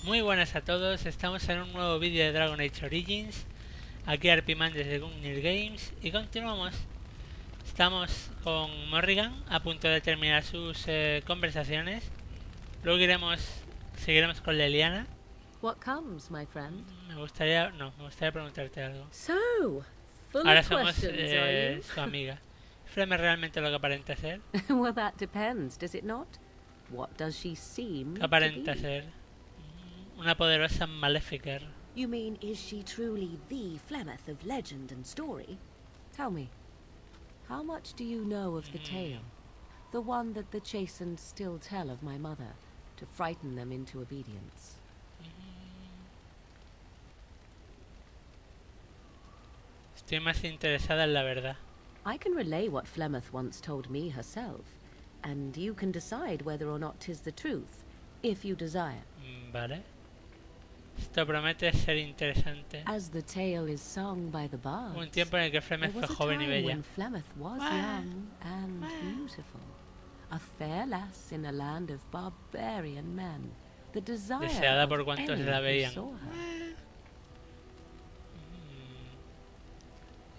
Muy buenas a todos, estamos en un nuevo vídeo de Dragon Age Origins. Aquí Arpiman desde Wynne Games y continuamos. Estamos con Morrigan a punto de terminar sus conversaciones. Luego seguiremos con Leliana. What comes, my friend? Me gustaría preguntarte algo. So, full Ahora of somos questions, are you? su amiga. ¿Flemeth realmente lo que aparenta ser? Well, that depends, does it not? What does she seem ¿Qué aparenta to be? ser? Una poderosa Maleficar. You mean, is she truly the Flemeth of legend and story? Tell me, how much do you know of the tale? The one that the chastened still tell of my mother, to frighten them into obedience. Estoy más interesada en la verdad. I can relay what Flemeth once told me herself, and you can decide whether or not 'tis the truth, if you desire. Vale. Esto promete ser interesante. As the tale is sung by the bards, Un tiempo en el que Flemeth there fue was a joven y time bella. when Flemeth was young and beautiful, a fair lass in a land of barbarian men, the desire Deseada of por cuantos any la who veían. saw her.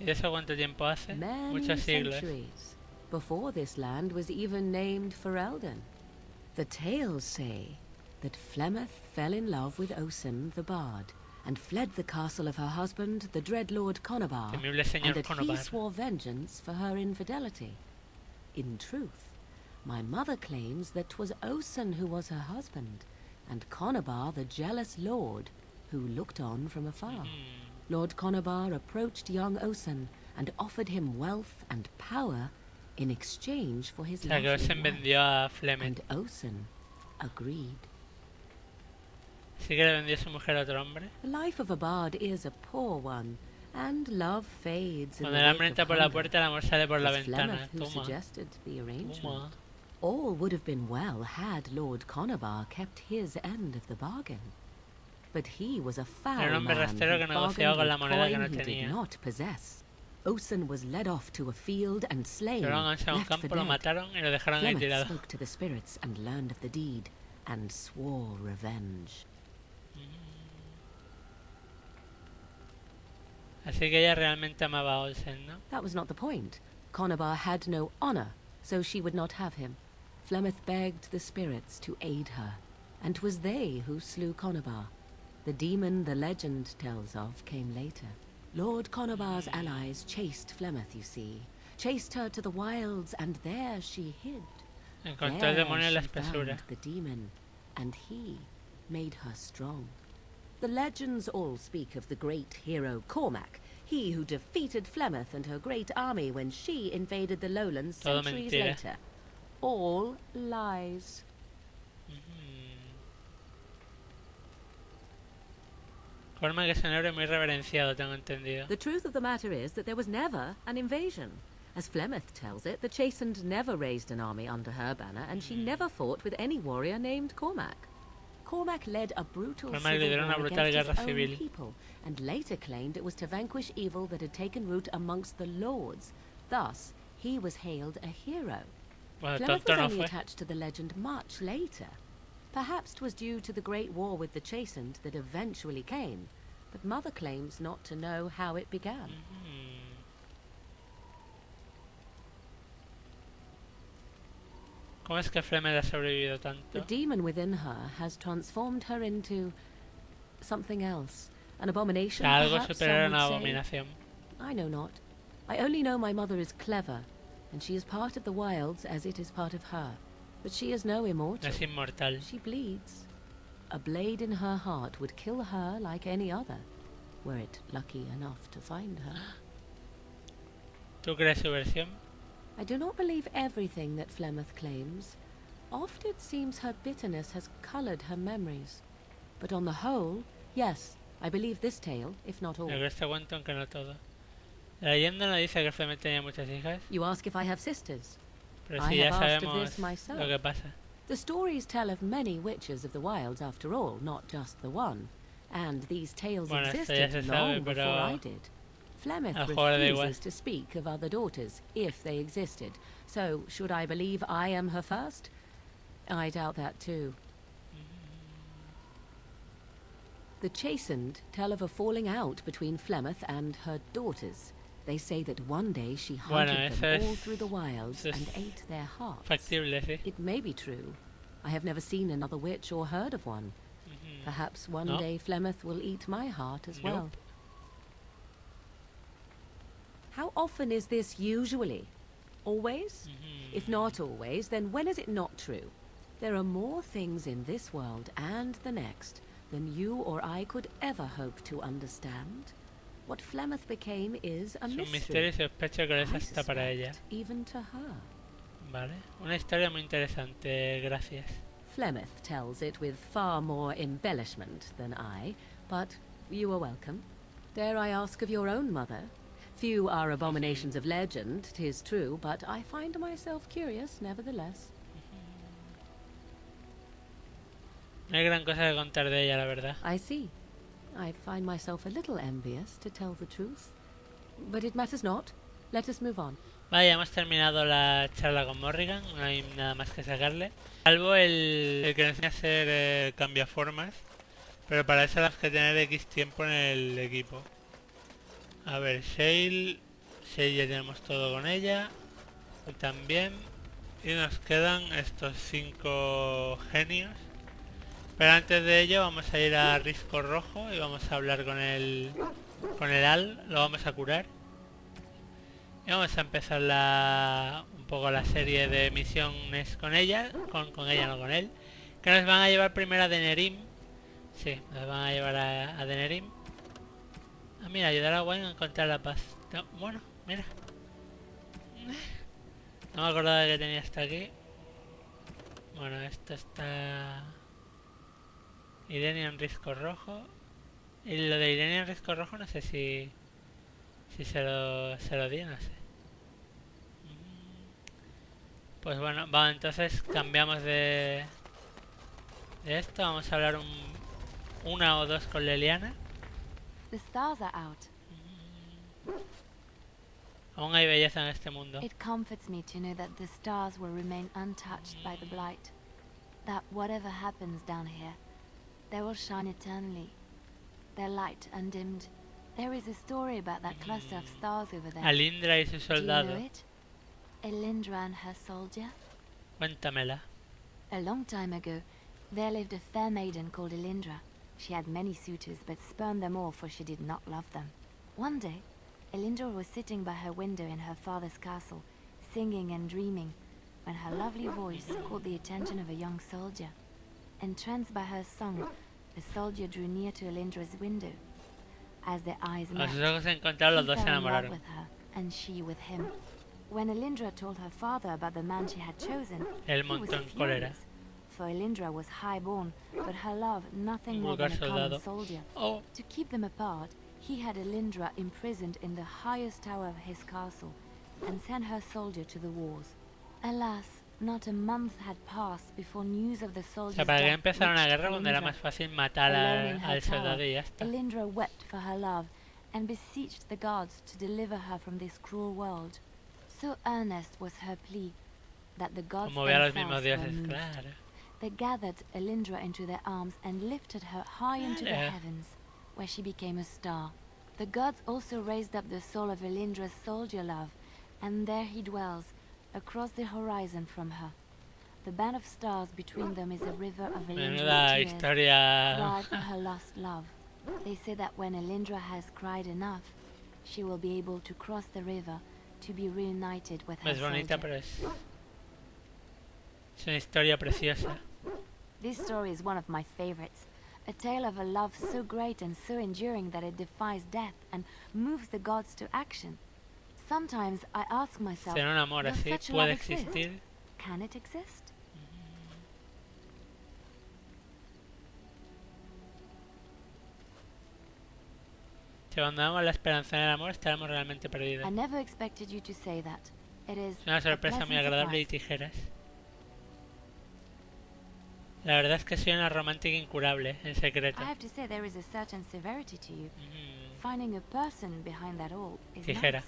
¿Y de eso cuánto tiempo hace? Many Muchos siglos. centuries before this land was even named Ferelden. The tales say that Flemeth fell in love with Osen the bard and fled the castle of her husband, the dread Lord Conobar, Temible and señor that he Conobar. swore vengeance for her infidelity. In truth, my mother claims that 'twas Osen who was her husband, and Conobar the jealous lord who looked on from afar. Lord Conobar approached young Osen and offered him wealth and power in exchange for his O sea que lovely Osen wife. vendió a Flemeth. And Osen agreed. Sí que le vendió a su mujer a otro hombre. The life of a bard is a poor one, and love fades in Cuando the el hambre wake entra of por la hunger. puerta, el amor sale por la It was ventana. Flemeth who Toma. suggested the arrangement. Toma. All would have been well had Lord Conobar kept his end of the bargain. But he was a foul Era un hombre man rastrero que who negociaba bargained con la with moneda que coin no he tenía. did not possess. Osen was led off to a field and slain, Llevaron a Osen a un left for campo, lo dead. mataron y lo dejaron ahí Flemeth tirado. spoke to the spirits and learned of the deed, and swore revenge. Así que ella realmente amaba a Olsen, ¿no? That was not the point. Conobar had no honor, so she would not have him. Flemeth begged the spirits to aid her, and 'twas they who slew Conobar. The demon the legend tells of came later. Lord Conobar's allies chased Flemeth, you see. Chased her to the wilds, and there she hid. Encontró el demonio en la she espesura. found the demon, and he made her strong. The legends all speak of the great hero Cormac, he who defeated Flemeth and her great army when she invaded the lowlands Todo centuries mentira. later. All lies. Cormac es un héroe muy reverenciado, tengo entendido. The truth of the matter is that there was never an invasion. As Flemeth tells it, the Chastened never raised an army under her banner, and she never fought with any warrior named Cormac. Cormac led a brutal Cormac civil lideró una war brutal against his guerra own civil. people, and later claimed it was to vanquish evil that had taken root amongst the lords. Thus, he was hailed a hero. Bueno, Flemeth tonto was no only fue. attached to the legend much later. Perhaps 'twas due to the great war with the Chastened that eventually came, but Mother claims not to know how it began. ¿Cómo es que Flemeth ha sobrevivido The tanto? demon within her has transformed her into something else. An abomination, Algo perhaps, superior a some una would say. abominación. I know not. I only know my mother is clever, and she is part of the wilds as it is part of her. But she is no immortal. Es inmortal. She bleeds. A blade in her heart would kill her like any other, were it lucky enough to find her. ¿Tú crees su versión? I do not believe everything that Flemeth claims. Oft it seems her bitterness has coloured her memories. But on the whole, yes, I believe this tale, if not all. Yo creo este cuento, aunque no todo. La leyenda no dice que Flemeth tenía muchas hijas, You ask if I have sisters. pero I sí ya have asked of sabemos this myself. lo que pasa. The stories tell of many witches of the wilds, after all, not just the one. And these tales Bueno, esto ya se existed sabe, long before pero I did. Flemeth al jugador da igual. refuses to speak of other daughters, if they existed. So, should I believe I am her first? I doubt that too. The chastened tell of a falling out between Flemeth and her daughters. They say that one day she hunted them all through the wilds and ate their hearts. Factible, sí. It may be true. I have never seen another witch or heard of one. Perhaps one day Flemeth will eat my heart as well. How often is this usually? Always? If not always, then when is it not true? There are more things in this world and the next than you or I could ever hope to understand. What Flemeth became is a mystery. Sospecho que esa está para ella. Even to her. Vale, una historia muy interesante, gracias. Flemeth tells it with far more embellishment than I, but you are welcome. Dare I ask of your own mother? Few are abominations of legend, 'tis true, but I find myself curious nevertheless. No hay gran cosa que contar de ella, la verdad. I see. I find myself a little envious, to tell the truth. But it matters not. Let us move on. Vale, ya hemos terminado la charla con Morrigan, no hay nada más que sacarle. Salvo el que nos enseña a hacer cambiaformas, pero para eso las que tener X tiempo en el equipo. A ver, Shale ya tenemos todo con ella, y también. Y nos quedan estos 5 genios. Pero antes de ello vamos a ir a Risco Rojo y vamos a hablar con el Al, lo vamos a curar. Y vamos a empezar un poco la serie de misiones con ella, con ella no con él. Que nos van a llevar primero a Aneirim. Sí, nos van a llevar a Aneirim. Ah, mira, ayudar a Wynne a encontrar la paz. No, bueno, mira. No me acordaba de que tenía hasta aquí. Bueno, esto está... Irene en Risco Rojo. Y lo de Irene en Risco Rojo no sé si se lo di, no sé. Pues bueno, vamos, entonces cambiamos de esto. Vamos a hablar una o dos con Leliana. The stars are out. Aún hay belleza en este mundo. It comforts me to know that the stars will remain untouched by the blight. That whatever happens down here, they will shine eternally. Their light undimmed. There is a story about that cluster of stars over there. Alindra y su soldado. Do you know it? Elindra and her soldier? Cuéntamela. A long time ago, there lived a fair maiden called Elindra. She had many suitors, but spurned them all, for she did not love them. One day, Elindra was sitting by her window in her father's castle, singing and dreaming, when her lovely voice caught the attention of a young soldier. Entranced by her song, the soldier drew near to Elindra's window. As their eyes met, A sus ojos se encontraron, los dos se he fell in love enamoraron. with her, and she with him. When Elindra told her father about the man she had chosen, Él he was montó en cólera. furious, for Elindra was high-born, but her love nothing Un more than vulgar a common soldado. soldier. Oh, To keep them apart, he had Elindra imprisoned in the highest tower of his castle, and sent her soldier to the wars. Alas, not a month had passed before news of the o soldier's sea, para que death empezar una reached guerra cuando era Elindra. más fácil matar Alone in her al soldado tower, y ya está. Elindra wept for her love, and beseeched the gods to deliver her from this cruel world. So earnest was her plea that the gods Como ve a los themselves mismos were dioses, moved. claro. They gathered Elindra into their arms and lifted her high into the Claro. heavens, where she became a star. The gods also raised up the soul of Elindra's soldier love, and there he dwells, across the horizon from her. The band of stars between them is a river of Menuda Elindra's tears, historia. cried for her lost love. They say that when Elindra has cried enough, she will be able to cross the river to be reunited with her Es bonita, soldier. pero es una historia preciosa. This story is one of my favorites. A tale of a love so great and so enduring that it defies death and moves the gods to action. Sometimes I ask myself, ¿Será un amor does así? such ¿Puede love exist? existir? Can it exist? Si abandonamos la esperanza en el amor, estaremos realmente perdidos. I never expected you to say that. It is Es una a sorpresa muy pleasant agradable y surprise. tijeras. La verdad es que soy una romántica incurable, en secreto. I have to say there is a certain severity to you. Mm, Finding a person behind that all is Tijera. nice.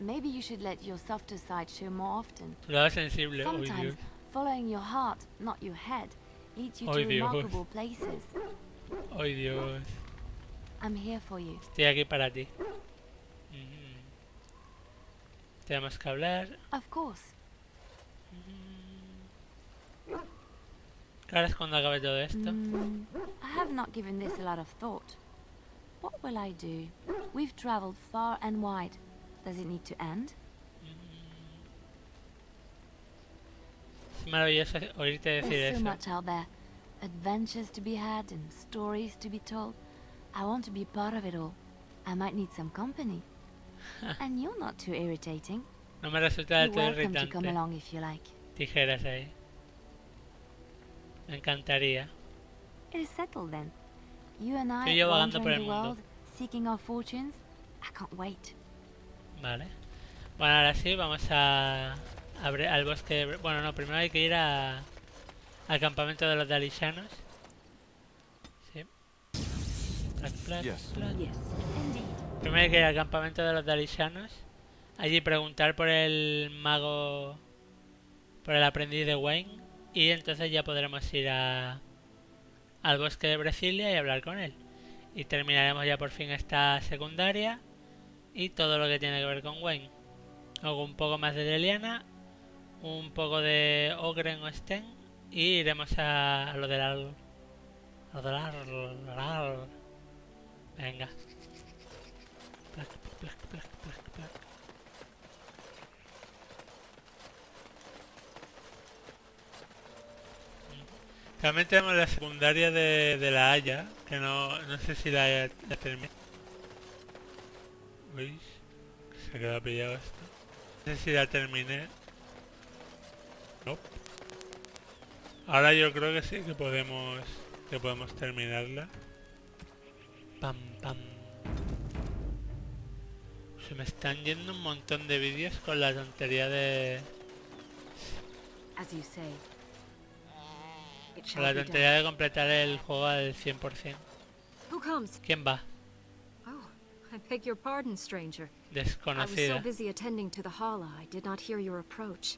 Maybe you should let your softer side show more often. Tu lado sensible, oh Sometimes Dios. following your heart, not your head, leads you Ay, to Dios. remarkable places. Ay Dios. I'm here for you. Estoy aquí para ti. Tenemos que hablar. Of course. ¿Qué harás cuando acabe todo esto? I have not given this a lot of thought. What will I do? We've traveled far and wide. Does it need to end? Es maravilloso oírte decir There's so eso. much out there. Adventures to be had and stories to be told. I want to be part of it all. I might need some company. And you're not too irritating. No me resulta del You're todo welcome to come irritante. along if you like. Tijeras ahí. Me encantaría. It is settled then. You and Tú I y yo vagando wandering por el the mundo. world, seeking our fortunes. I can't wait. Vale. Bueno, ahora sí, vamos a al bosque de... Bueno, no, primero hay que ir al campamento de los dalishanos. Sí. Plac, plac, Yes. plac. Yes. Indeed. Primero hay que ir al campamento de los dalishanos. Allí preguntar por el mago... Por el aprendiz de Wynne. Y entonces ya podremos ir al bosque de Brecilia y hablar con él. Y terminaremos ya por fin esta secundaria. Y todo lo que tiene que ver con Wynne. Luego un poco más de Leliana. Un poco de Ogren o Sten. Y iremos a lo del Venga. Plac, plac, plac, plac, plac. También tenemos la secundaria de la Haya, que no sé si la terminé. Uy, se ha quedado pillado esto. No sé si la terminé. No. Ahora yo creo que sí, que podemos terminarla. Pam, pam. Se me están yendo un montón de vídeos con la tontería de... As you say. It Con shall la be tontería done. de completar el juego al 100%. Who comes? ¿Quién va? Oh, I beg your pardon, stranger. I was so Desconocida. busy attending to the hala, I did not hear your approach.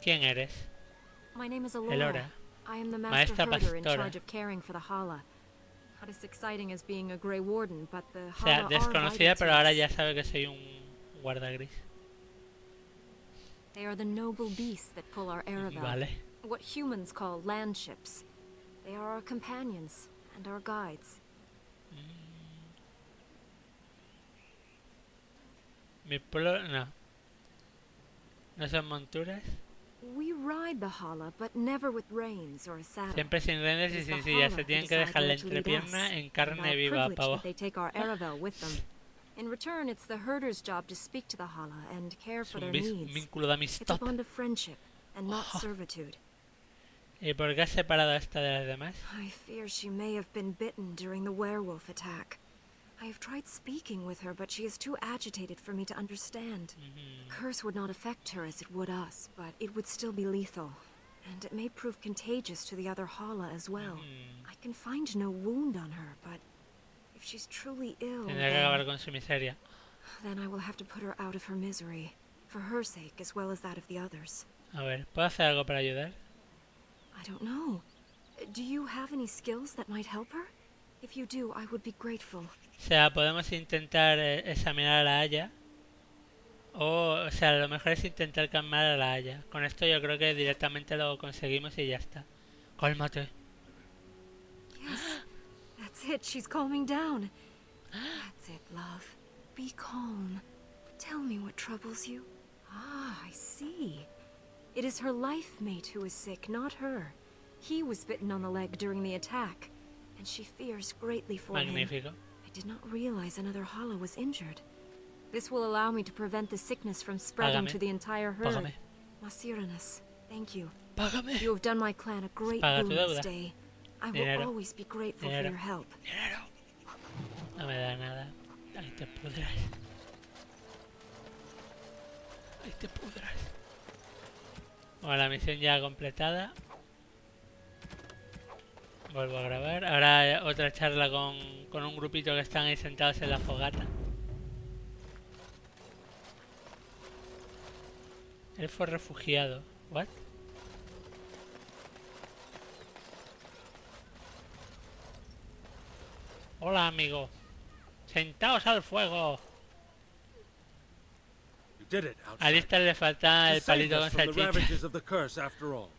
¿Quién eres? My name is Elora. Alora. I am the master Maestra herder in pastora. charge of caring for the hala. Not as exciting as being a Grey Warden, but the O sea, hala are desconocida, vital pero to ahora us. ya sabe que soy un guarda gris. They are the noble beasts that pull our Aravel. Vale. What humans call landships. They are our companions and our guides. Mi pueblo... no. No son monturas. We ride the hala, but never with reins or a saddle. Siempre sin redes y It is sin the sillas. hala Se who tienen que decide dejar la where to lead entrepierna us, en and carne our viva, privilege pavo. that they take our Aravel with them. In return, it's the herder's job to speak to the hala and care Es for un their needs. vínculo de It's a amistad. bond of friendship and not Oh. servitude. ¿Y por qué has separado a esta de las demás? I fear she may have been bitten during the werewolf attack. I have tried speaking with her, but she is too agitated for me to understand. The curse would not affect her as it would us, but it would still be lethal. And it may prove contagious to the other hala as well. I can find no wound on her, but if she's truly ill, Tendré que acabar then, con su miseria. then I will have to put her out of her misery, for her sake as well as that of the others. A ver, ¿puedo hacer algo para ayudar? I don't know. Do you have any skills that might help her? If you do, I would be grateful. O sea, podemos intentar examinar a la Haya. O sea, lo mejor es intentar calmar a la Haya. Con esto yo creo que directamente lo conseguimos y ya está. Cálmate. Yes, that's it. She's calming down. That's it, love. Be calm. Tell me what troubles you. Ah, I see. It is her life mate who is sick, not her. He was bitten on the leg during the attack, and she fears greatly for him. Magnífico. I did not realize another hala was injured. This will allow me to prevent the sickness from spreading Págame. to the entire herd. Págame. Masiranas, thank you. Págame. You have done my clan a great Paga tu boon this deuda. day. I will Dinero. always be grateful Dinero. for your help. Dinero. No me da nada. Ahí te pudras. Ahí te pudras. Bueno, la misión ya completada. Vuelvo a grabar. Ahora otra charla con un grupito que están ahí sentados en la fogata. Él fue refugiado. ¿What? Hola, amigo. Sentaos al fuego. You did it, A outsider. Lister le falta You el saved palito us con from the salchicha. ravages of the curse after all.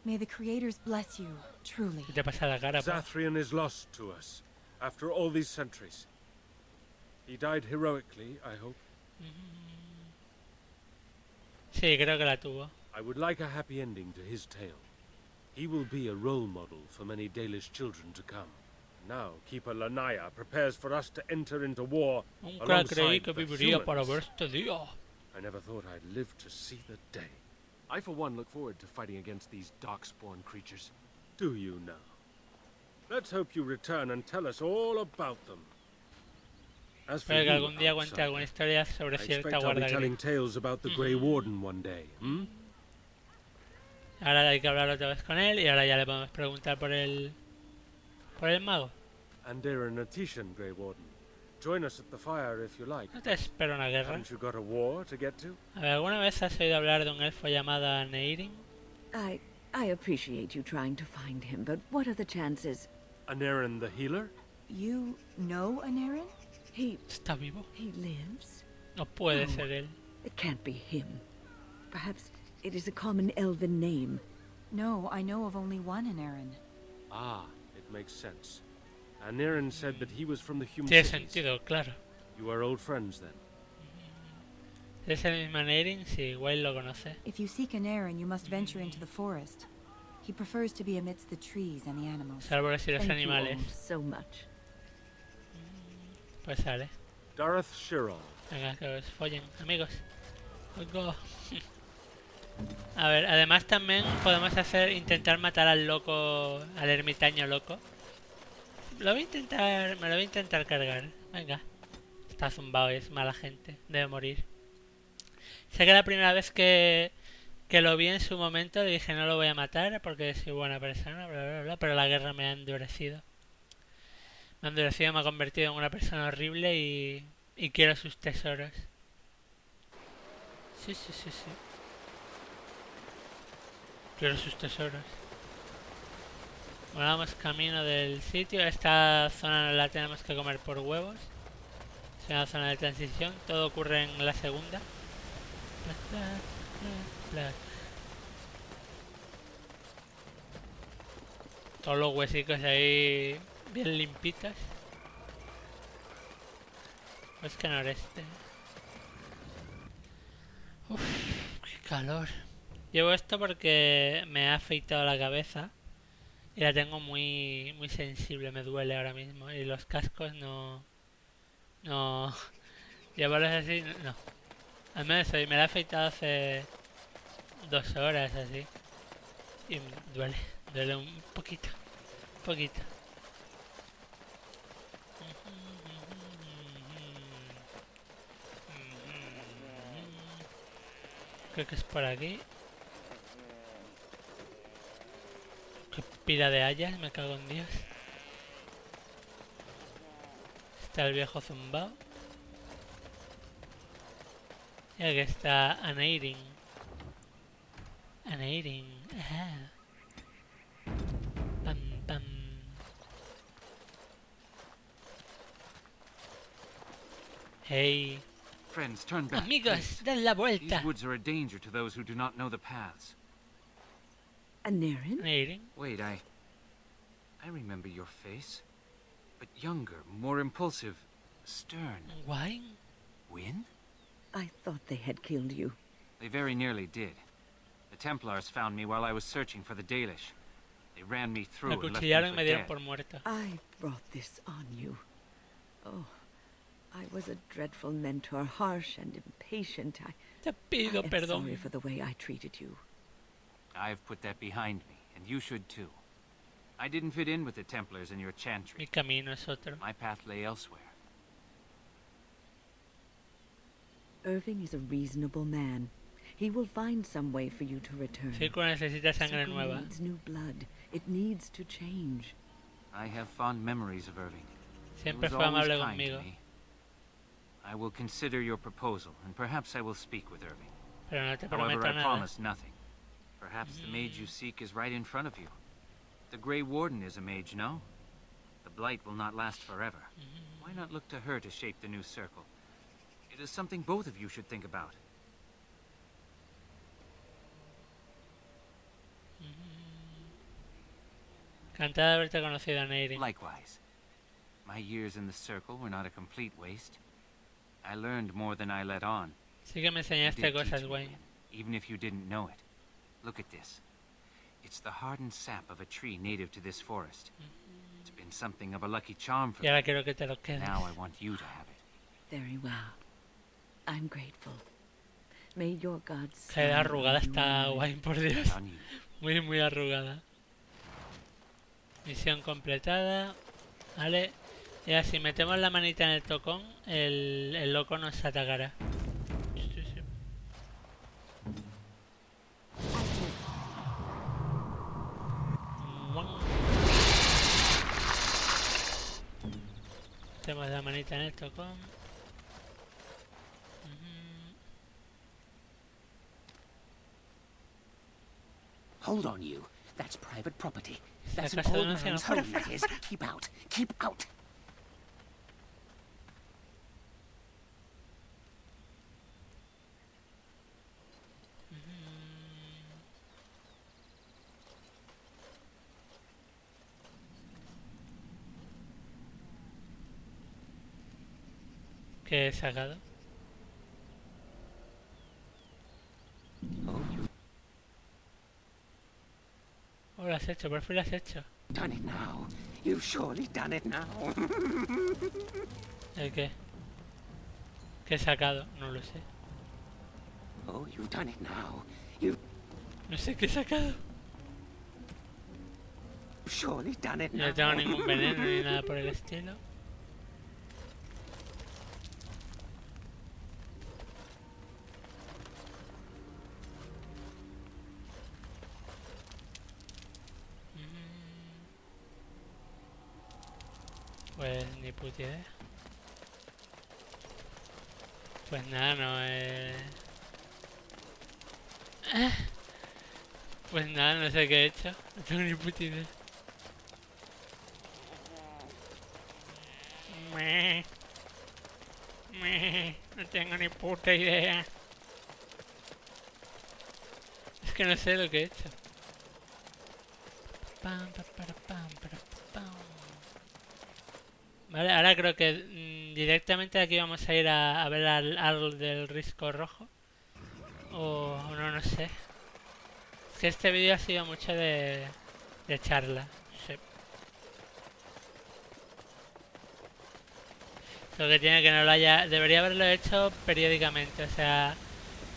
May the creators bless you, truly. ¿Qué te pasa en la cara, po? Zathrian is lost to us after all these centuries. He died heroically, I hope. Sí, creo que la tuvo. I would like a happy ending to his tale. He will be a role model for many Dalish children to come. Now, Keeper Lanaya prepares for us to enter into war Nunca creí alongside que the viviría para humans. ver este día. I never thought I'd live to see the day. I, for one, look forward to fighting against these darkspawn creatures. Do you now? Let's hope you return and tell us all about them. As for Espero que you, algún día cuente outsider, alguna historia sobre I cierta expect I'll be guarda telling gris. tales about the Grey Warden one day, hmm? Ahora hay que hablar otra vez con él y ahora ya le podemos preguntar por el mago. Aneirim Natishan, Grey Warden. Join us at the fire if you like. No te espero una guerra. Haven't you got a war to get to? A ver, ¿alguna vez has oído hablar de un elfo llamado Aneirim? I appreciate you trying to find him, but what are the chances? Aneirim the healer? You know Aneirim? ¿Está vivo? He lives? No puede No. ser él. It can't be him. Perhaps it is a common elven name. No, I know of only one Aneirim. Ah, it makes sense. Aneirim said that he was from the human Tiene cities. sentido, claro. You are old friends then. ¿Es el mismo Aneirim? Sí, Wynne lo conoce. If you seek Aneirim, you must venture into the forest. He prefers to be amidst the trees and the animals. Los árboles y los Thank you animales. all so much. Pues sale. Dareth Shirol. Venga, que os follen, amigos. Oigo. A ver, además también podemos intentar matar al loco, al ermitaño loco. Me lo voy a intentar cargar. Venga. Está zumbado y es mala gente. Debe morir. Sé que la primera vez que lo vi en su momento dije no lo voy a matar porque soy buena persona, bla bla bla, pero la guerra me ha endurecido. Me ha endurecido, me ha convertido en una persona horrible y quiero sus tesoros. Sí. Quiero sus tesoros. Bueno, vamos camino del sitio. Esta zona la tenemos que comer por huevos. Es una zona de transición. Todo ocurre en la segunda. Todos los huesicos ahí bien limpitos. Pues que noreste. Uff, qué calor. Llevo esto porque me ha afeitado la cabeza y la tengo muy sensible, me duele ahora mismo. Y los cascos no llevarlos así, no. Al menos hoy me la he afeitado hace 2 horas así. Y duele un poquito. Creo que es por aquí. Qué pila de hayas, me cago en Dios. Está el viejo zumbao. Y aquí está Aneirim. Ajá. Pam. Hey. Friends, turn back. Amigos, please. den la These vuelta. woods are a danger to those who do not know the paths. Aneirim? Aneirim. Wait, I remember your face. But younger, more impulsive, stern. Wynne. Wynne? I thought they had killed you. They very nearly did. The Templars found me while I was searching for the Dalish. They ran me through Me and left me acuchillaron y for me dieron dead. por muerto. I brought this on you. Oh, I was a dreadful mentor, harsh and impatient. Te I pido am perdón. sorry for the way I treated you. I've put that behind me, and you should too. I didn't fit in with the Templars in your Mi chantry. camino es otro. My path lay elsewhere. Irving is a reasonable man. He will find some way for you to return. Círculo necesita sangre Circle nueva. needs new blood. It needs to change. I have fond memories of Irving. He Siempre was fue always amable kind to conmigo. me. I will consider your proposal, and perhaps I will speak with Irving. Pero no te However, prometo I nada. promise nothing. Perhaps the mage you seek is right in front of you. The Grey Warden is a mage, no? The the blight will not last forever. Why not look to her to shape the new circle? It is something both of you should think about. Encantada de haberte conocido, Aneirim. Likewise. My years in the circle were not a complete waste. I learned more than I let on. Sí que me You enseñaste did cosas, teach me, Wynne. Wynne, even if you didn't know it. Look at this. It's the hardened sap of a tree native to this forest. It's been something of a lucky charm for Y ahora me. quiero que te lo quedes. Now I want you to have it. Very well. I'm grateful. May your gods Que smile arrugada on you está always. Wynne, por Dios. On you. Muy, muy arrugada. Misión completada. Vale. Y ahora si metemos la manita en el tocón, el loco nos atacará. Sí, sí. Metemos la manita en el tocón. Hold on, you. That's private property. That's an ¿Acaso old denuncian man's los home, that is. Keep out. Keep out. ¿Qué he sacado? Oh, you've Oh, lo has hecho, por fin lo has hecho. done it now. You've surely done it now. ¿El qué? ¿Qué he sacado? No lo sé. Oh, you've done it now. You've No sé qué he sacado. surely done it No now. tengo ningún veneno ni nada por el estilo. Pues ni puta idea. Pues nada, no Pues nada, no sé qué he hecho. No tengo ni puta idea. No tengo ni puta idea. Es que no sé lo que he hecho. Vale, ahora creo que directamente aquí vamos a ir a ver al del risco rojo. O no, no sé. Es que este vídeo ha sido mucho de charla. Sí. Lo que tiene que no lo haya... Debería haberlo hecho periódicamente, o sea...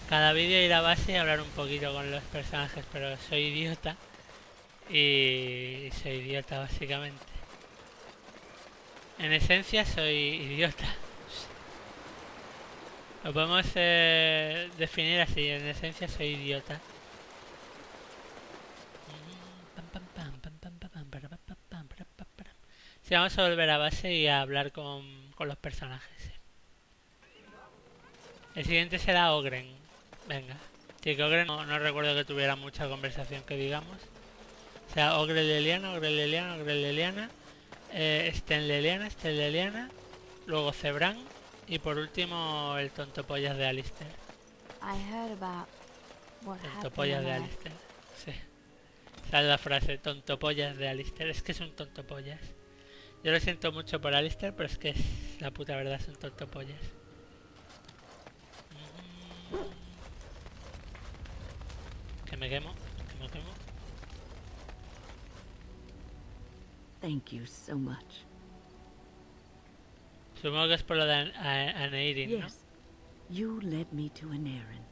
Cada vídeo ir a base y hablar un poquito con los personajes, pero soy idiota. Y soy idiota básicamente. En esencia soy idiota. Lo podemos definir así, en esencia soy idiota. Sí, vamos a volver a base y a hablar con los personajes. Sí. El siguiente será Ogren. Venga. Sí, que Ogren no recuerdo que tuviera mucha conversación que digamos. O sea, Ogre Leliana, Ogre Leliana, Ogre Leliana. Leliana. Luego Cebran. Y por último el tontopollas de Alistair. I heard about what Tontopollas de happened. Alistair. Sí. Esa es la frase, tontopollas de Alistair. Es que es un tontopollas. Yo lo siento mucho por Alistair, pero es que es la puta verdad, es un tontopollas. Que me quemo. Thank you so much. Supongo que es por lo de Aneirim, ¿no? Yes, you led me to Aneirim.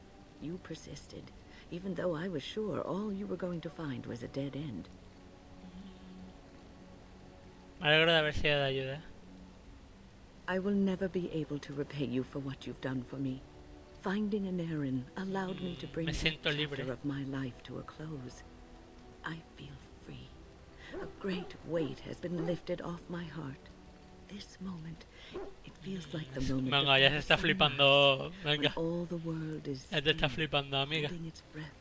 You persisted, even though I was sure all you were going to find was a dead end. Me alegro de haber sido de ayuda. I will never be able to repay you for what you've done for me. Finding Aneirim allowed me to bring Me that siento chapter libre. of my life to a close. I feel free. A great weight has been lifted off my heart. This moment, it feels like the moment Venga, ya se está before flipando. sunrise, when Venga, all the world is ya te está still, flipando, amiga. holding its breath,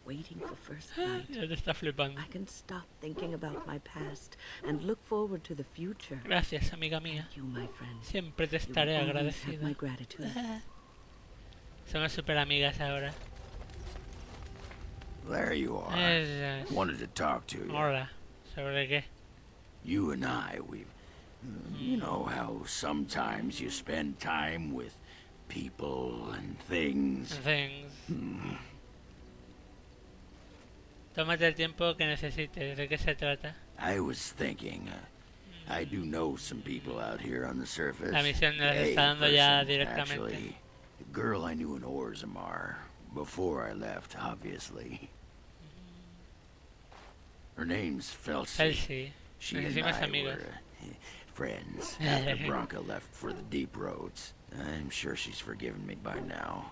waiting for first light. Ya te está flipando. I can stop thinking about my past and look forward to the future. Gracias, amiga mía. You, my friend. Siempre te You estaré will always have agradecida. my gratitude. Somos super amigas ahora. There you are. Es... Wanted to talk to you. Hola. ¿Sobre qué? You and I, we've... You know how sometimes you spend time with people and things. Things. Tómate el tiempo que necesites. ¿De qué se trata? I was thinking, I do know some people out here on the surface. La misión nos la está dando ya directamente. Actually, the girl I knew in Orzammar, before I left, obviously. Her name's Felsi. Felsi. She Nos and hicimos I amigos. were friends after Bronca left for the deep roads. I'm sure she's forgiven me by now.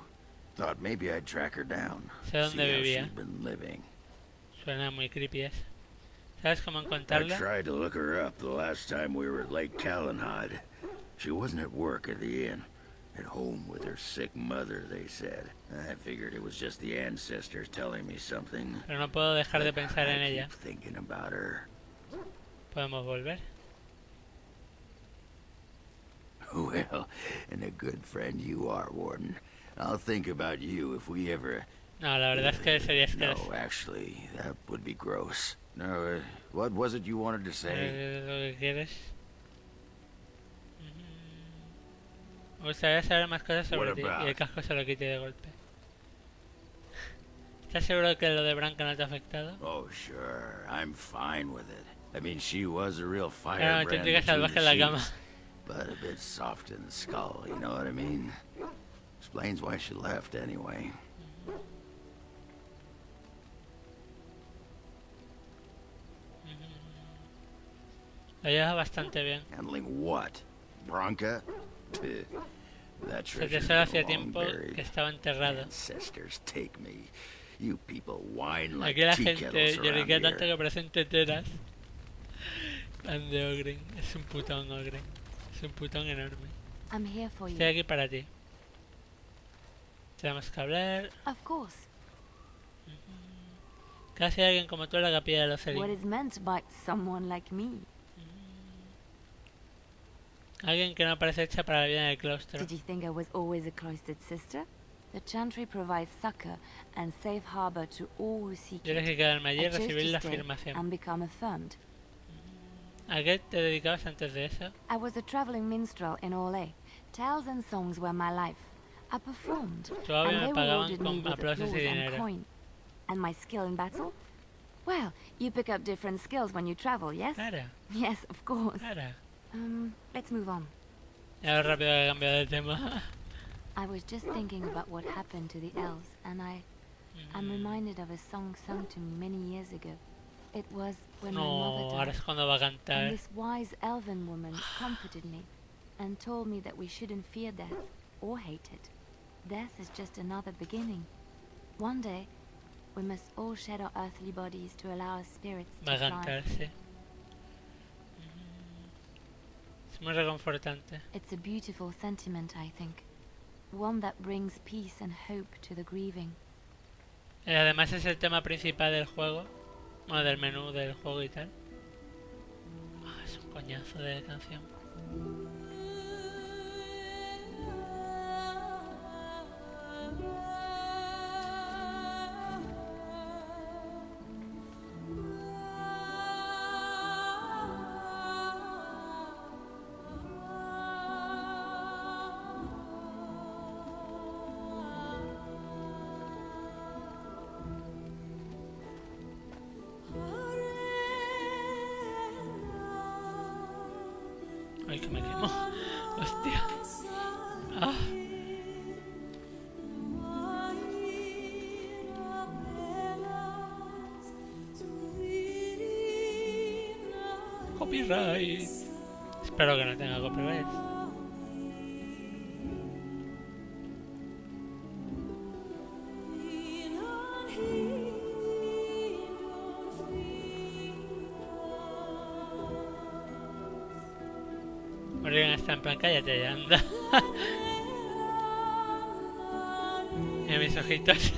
Thought maybe I'd track her down. Sé dónde See how vivía. she's been living. Suena muy creepy eso. ¿Sabes cómo I encontrarla? tried to look her up the last time we were at Lake Calenhad. She wasn't at work at the inn. At home with her sick mother, they said. I figured it was just the ancestors telling me something. Pero no puedo dejar de But pensar en I ella. keep thinking about her. ¿Podemos volver? Well, and a good friend you are, Warden. I'll think about you if we ever... No, la verdad es que sería No, asqueroso. actually, that would be gross. No, what was it you wanted to say? Lo que quieres. Me gustaría saber más cosas sobre What ti. about? Y el casco se lo quite de golpe. ¿Estás seguro que lo de Branca no te ha afectado? Oh, sure. I'm fine with it. I mean, she was a real Claro, firebrand te intriga between salvaje the en la cama. sheets, but a bit soft in the skull, you know what I mean? Explains why she left anyway. Lo llevas bastante bien. Handling what? Bronca? That Se te treasure's sabe been hacía long tiempo buried. que estaba enterrado. Ancestors take me. You people whine like Aquí la tea gente kettles around lloriquea tanto here. que parecen teteras. Plan de Ogren. Es un putón, Ogren. Es un putón enorme. I'm here for you. Estoy aquí para ti. Tenemos que hablar. Of course. Casi alguien como tú en la capilla de los What Erin. is meant by someone like me? Alguien que no parece hecha para la vida en el claustro. Did you think I was always a cloistered sister? The Chantry provides succor and safe harbor to all who seek Tienes it. que quedarme allí y I chose recibir to la stay afirmación. and become affirmed. ¿A qué te dedicabas antes de eso? I was a traveling minstrel in Orlais. Tales and songs were my life. I performed, Todavía and me they pagaban rewarded me con with aplausos applause y and dinero. coin. And my skill in battle? Well, you pick up different skills when you travel, yes? Claro, Yes, of course. claro. Let's move on. Ya rápido que he cambiado de tema. I was just thinking about what happened to the elves, and I'm reminded of a song sung to me many years ago. It was when my mother No, died, ahora es cuando va a and cantar. this wise elven woman comforted me and told me that we shouldn't fear death or hate it. Death is just another beginning. One day, we must all shed our earthly bodies to allow our spirits Va a to fly. cantar, sí. Es muy reconfortante. It's a beautiful sentiment, I think. One that brings peace and hope to the grieving. Además es el tema principal del juego. Bueno, del menú del juego y tal. Ah, es un coñazo de canción. Ay, que me quemo. Hostia. Ah. Copyright. Espero que no tenga copyright. Morrigan está en plan, cállate ya, anda. Mira mis ojitos.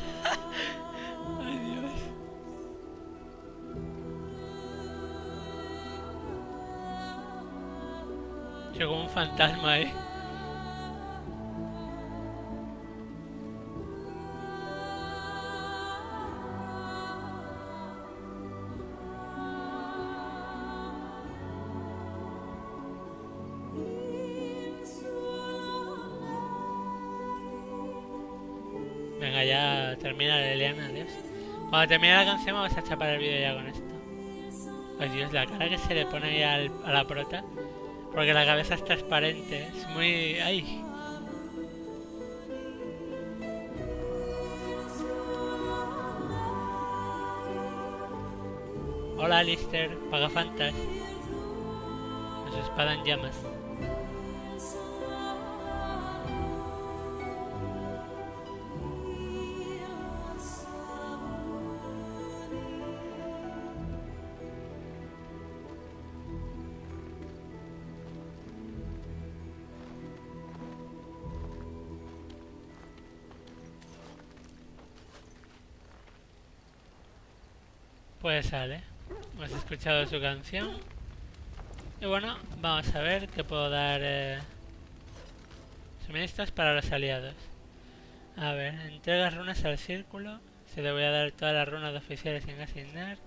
Ay, Dios. Llegó un fantasma ahí. Venga, ya termina Leliana, adiós. Cuando termine la canción vamos a chapar el vídeo ya con esto. Ay Dios, la cara que se le pone ahí a la prota. Porque la cabeza es transparente, es muy... ¡ay! Hola Alistair, pagafantas. Con su espada en llamas. Pues sale, hemos escuchado su canción. Y bueno, vamos a ver qué puedo dar suministros para los aliados. A ver, entrega runas al círculo. Se le voy a dar todas las runas de oficiales sin asignar.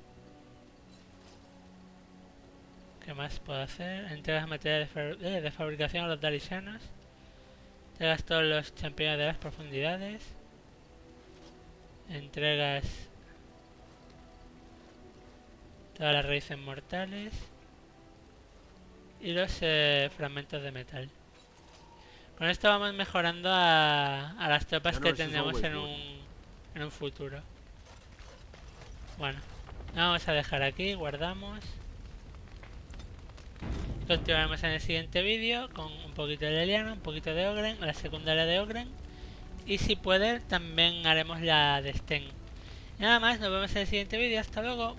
¿Qué más puedo hacer? Entregas materiales de fabricación a los dalisanos. Entregas todos los champiñones de las profundidades. Entregas todas las raíces mortales y los fragmentos de metal. Con esto vamos mejorando a las tropas que tendremos en un futuro. Bueno, vamos a dejar aquí, guardamos. Continuaremos en el siguiente vídeo con un poquito de Leliana, un poquito de Ogren, la secundaria de Ogren. Y si puede, también haremos la de Sten. Nada más, nos vemos en el siguiente vídeo. Hasta luego.